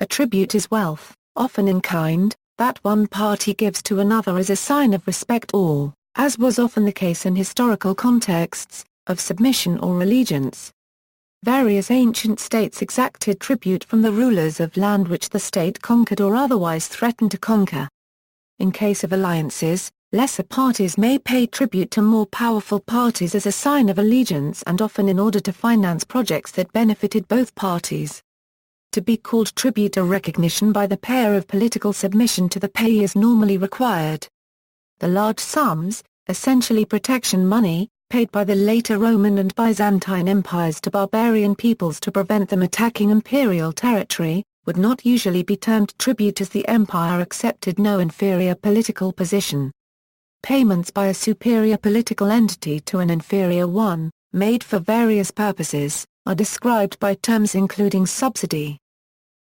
A tribute is wealth, often in kind, that one party gives to another as a sign of respect or, as was often the case in historical contexts, of submission or allegiance. Various ancient states exacted tribute from the rulers of land which the state conquered or otherwise threatened to conquer. In case of alliances, lesser parties may pay tribute to more powerful parties as a sign of allegiance and often in order to finance projects that benefited both parties. To be called tribute or recognition by the payer of political submission to the payee is normally required. The large sums, essentially protection money, paid by the later Roman and Byzantine empires to barbarian peoples to prevent them attacking imperial territory, would not usually be termed tribute as the empire accepted no inferior political position. Payments by a superior political entity to an inferior one, made for various purposes, are described by terms including subsidy.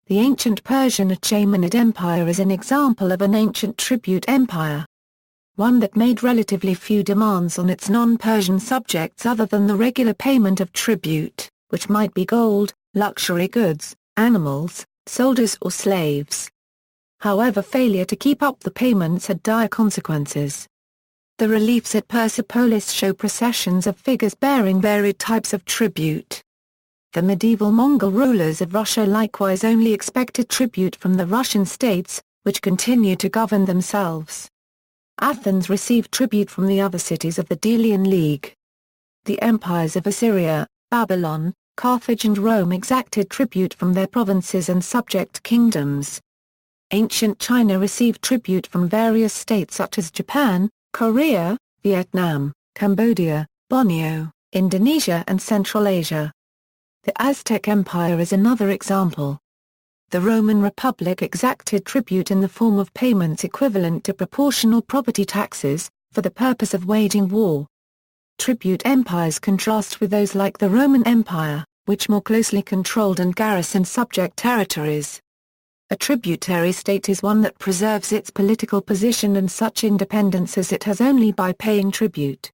The ancient Persian Achaemenid Empire is an example of an ancient tribute empire. One that made relatively few demands on its non-Persian subjects other than the regular payment of tribute, which might be gold, luxury goods, animals, soldiers or slaves. However, failure to keep up the payments had dire consequences. The reliefs at Persepolis show processions of figures bearing varied types of tribute. The medieval Mongol rulers of Russia likewise only expected tribute from the Russian states, which continued to govern themselves. Athens received tribute from the other cities of the Delian League. The empires of Assyria, Babylon, Carthage and Rome exacted tribute from their provinces and subject kingdoms. Ancient China received tribute from various states such as Japan, Korea, Vietnam, Cambodia, Borneo, Indonesia and Central Asia. The Aztec Empire is another example. The Roman Republic exacted tribute in the form of payments equivalent to proportional property taxes, for the purpose of waging war. Tribute empires contrast with those like the Roman Empire, which more closely controlled and garrisoned subject territories. A tributary state is one that preserves its political position and such independence as it has only by paying tribute.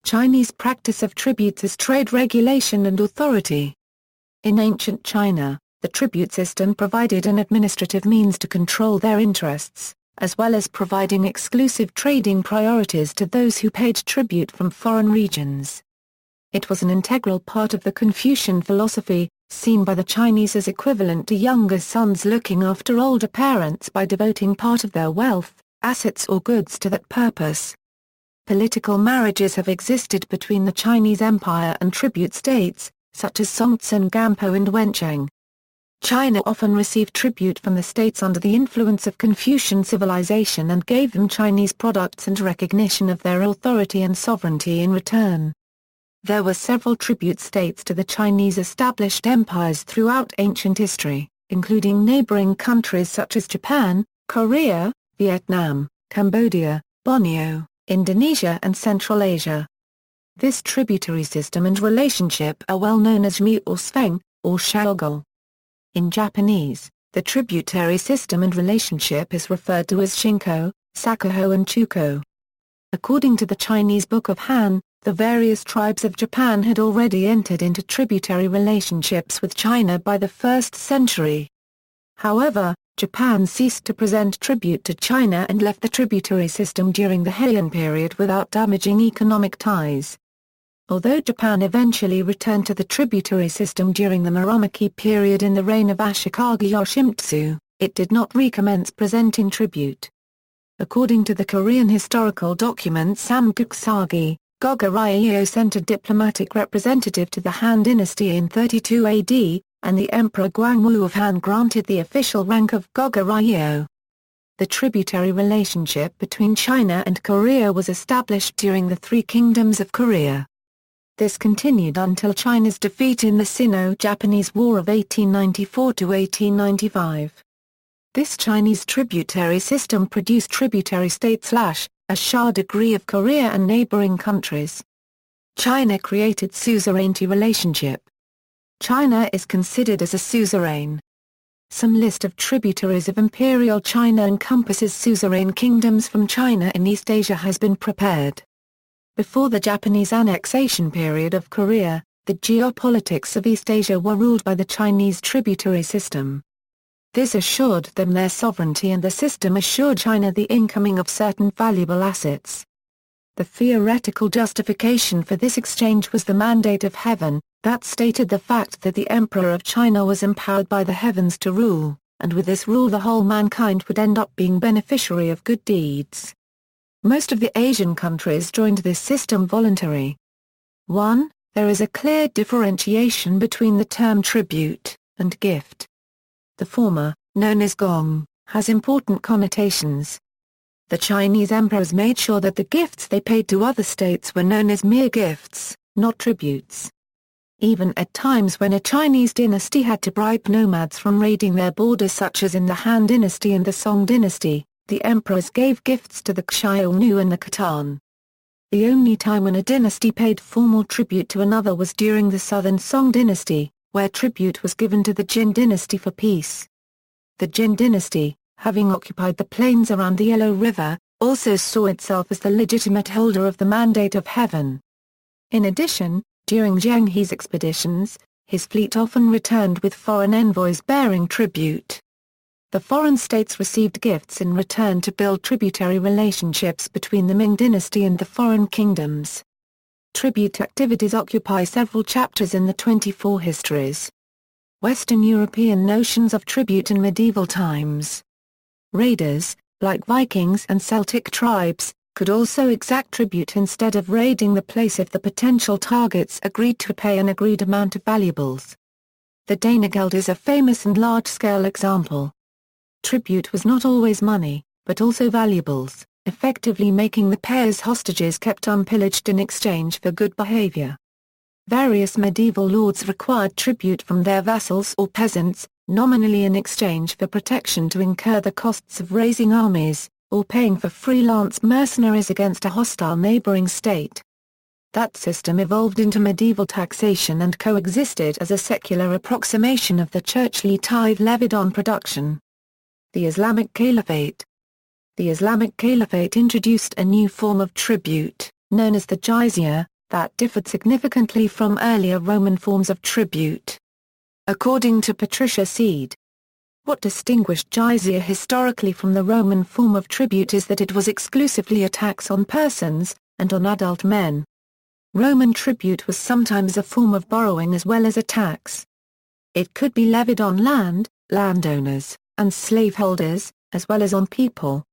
Chinese practice of tributes as trade regulation and authority. In ancient China, the tribute system provided an administrative means to control their interests, as well as providing exclusive trading priorities to those who paid tribute from foreign regions. It was an integral part of the Confucian philosophy, seen by the Chinese as equivalent to younger sons looking after older parents by devoting part of their wealth, assets or goods to that purpose. Political marriages have existed between the Chinese Empire and tribute states, such as Songtsen Gampo and Wenchang. China often received tribute from the states under the influence of Confucian civilization and gave them Chinese products and recognition of their authority and sovereignty in return. There were several tribute states to the Chinese established empires throughout ancient history, including neighboring countries such as Japan, Korea, Vietnam, Cambodia, Borneo, Indonesia and Central Asia. This tributary system and relationship are well known as jimi or sfeng, or shaogol. In Japanese, the tributary system and relationship is referred to as shinko, sakuho and chuko. According to the Chinese Book of Han, the various tribes of Japan had already entered into tributary relationships with China by the 1st century. However, Japan ceased to present tribute to China and left the tributary system during the Heian period without damaging economic ties. Although Japan eventually returned to the tributary system during the Muromachi period in the reign of Ashikaga Yoshimitsu, it did not recommence presenting tribute. According to the Korean historical document Samguk Sagi, Goguryeo sent a diplomatic representative to the Han dynasty in 32 AD, and the Emperor Gwangwu of Han granted the official rank of Goguryeo. The tributary relationship between China and Korea was established during the Three Kingdoms of Korea. This continued until China's defeat in the Sino-Japanese War of 1894 to 1895. This Chinese tributary system produced tributary states a Shah degree of Korea and neighboring countries. China created suzerainty relationship. China is considered as a suzerain. Some list of tributaries of Imperial China encompasses suzerain kingdoms from China in East Asia has been prepared. Before the Japanese annexation period of Korea, the geopolitics of East Asia were ruled by the Chinese tributary system. This assured them their sovereignty, and the system assured China the incoming of certain valuable assets. The theoretical justification for this exchange was the mandate of heaven, that stated the fact that the Emperor of China was empowered by the heavens to rule, and with this rule the whole mankind would end up being beneficiary of good deeds. Most of the Asian countries joined this system voluntarily. 1. There is a clear differentiation between the term tribute and gift. The former, known as gong, has important connotations. The Chinese emperors made sure that the gifts they paid to other states were known as mere gifts, not tributes. Even at times when a Chinese dynasty had to bribe nomads from raiding their borders, such as in the Han Dynasty and the Song Dynasty, the emperors gave gifts to the Xiongnu and the Khitan. The only time when a dynasty paid formal tribute to another was during the Southern Song Dynasty, where tribute was given to the Jin Dynasty for peace. The Jin Dynasty, having occupied the plains around the Yellow River, also saw itself as the legitimate holder of the mandate of heaven. In addition, during Zheng He's expeditions, his fleet often returned with foreign envoys bearing tribute. The foreign states received gifts in return to build tributary relationships between the Ming Dynasty and the foreign kingdoms. Tribute activities occupy several chapters in the 24 histories. Western European notions of tribute in medieval times. Raiders, like Vikings and Celtic tribes, could also exact tribute instead of raiding the place if the potential targets agreed to pay an agreed amount of valuables. The Danegeld is a famous and large-scale example. Tribute was not always money, but also valuables, effectively making the payers hostages kept unpillaged in exchange for good behavior. Various medieval lords required tribute from their vassals or peasants, nominally in exchange for protection to incur the costs of raising armies, or paying for freelance mercenaries against a hostile neighboring state. That system evolved into medieval taxation and coexisted as a secular approximation of the churchly tithe levied on production. The Islamic Caliphate. The Islamic Caliphate introduced a new form of tribute, known as the jizya, that differed significantly from earlier Roman forms of tribute. According to Patricia Seed, what distinguished jizya historically from the Roman form of tribute is that it was exclusively a tax on persons, and on adult men. Roman tribute was sometimes a form of borrowing as well as a tax. It could be levied on land, landowners, and slaveholders, as well as on people.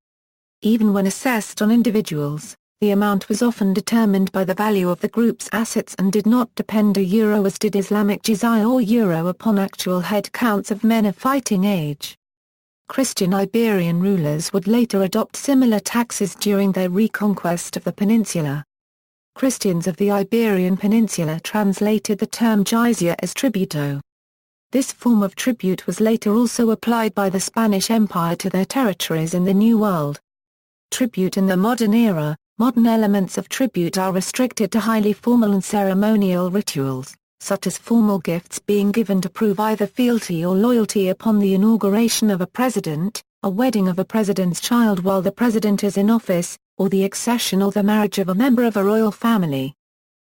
Even when assessed on individuals, the amount was often determined by the value of the group's assets and did not depend as did Islamic jizya or upon actual head counts of men of fighting age. Christian Iberian rulers would later adopt similar taxes during their reconquest of the peninsula. Christians of the Iberian Peninsula translated the term jizya as tributo. This form of tribute was later also applied by the Spanish Empire to their territories in the New World. Tribute in the modern era. Modern elements of tribute are restricted to highly formal and ceremonial rituals, such as formal gifts being given to prove either fealty or loyalty upon the inauguration of a president, a wedding of a president's child while the president is in office, or the accession or the marriage of a member of a royal family.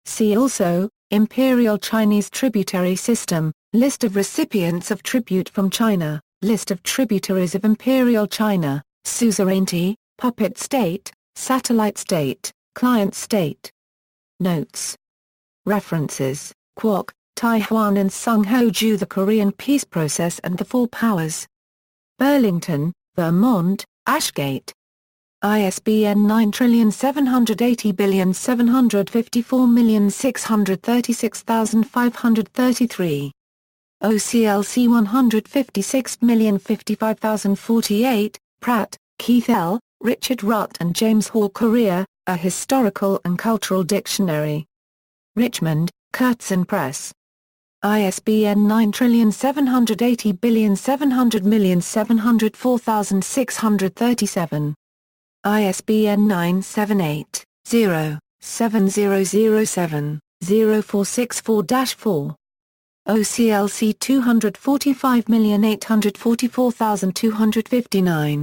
See also, Imperial Chinese tributary system, list of recipients of tribute from China, list of tributaries of Imperial China, suzerainty, puppet state, satellite state, client state. Notes. References, Kwok, Taiwan and Sung Ho Ju, The Korean Peace Process and the Four Powers. Burlington, Vermont, Ashgate. ISBN 9780754636533. OCLC 156055048, Pratt, Keith L., Richard Rutt and James Hall Korea, A Historical and Cultural Dictionary. Richmond, Kurtzen Press. ISBN 9780700704637. ISBN 978-0-7007-0464-4. OCLC 245844259.